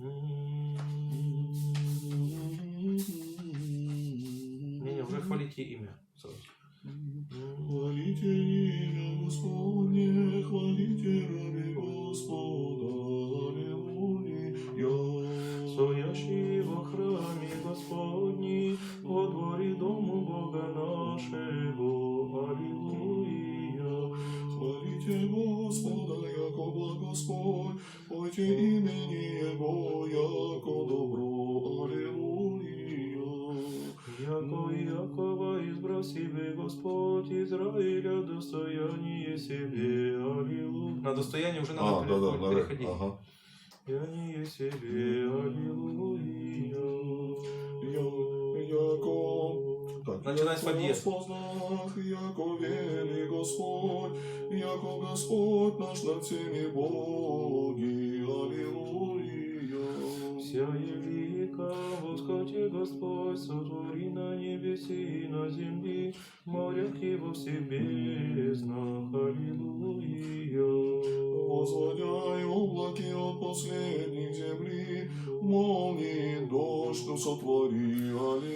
Не, уже хвалите имя сразу. Хвалите имя Господне, хвалите раби Господа, аллилуйя. Стоящий во храме Господней, во дворе дому Бога нашего, аллилуйя. Хвалите Господа, яко благ Господь, пойте имени Его, яко добро, аллилуйя. Яко Иакова избрал себе Господь, Израиля достояние себе, аллилуйя. На достояние уже надо переходить. Ага. Достояние себе, аллилуйя. Начинай с подъезда. Яко вели Господь, яко Господь наш над всеми боги, аллилуйя. Вся велика восходе Господь, сотвори на небеси и на земли, в морях и во всех безднах, аллилуйя. Возводяй облаки от последних земли, молнии дождь сотвори, аллилуйя.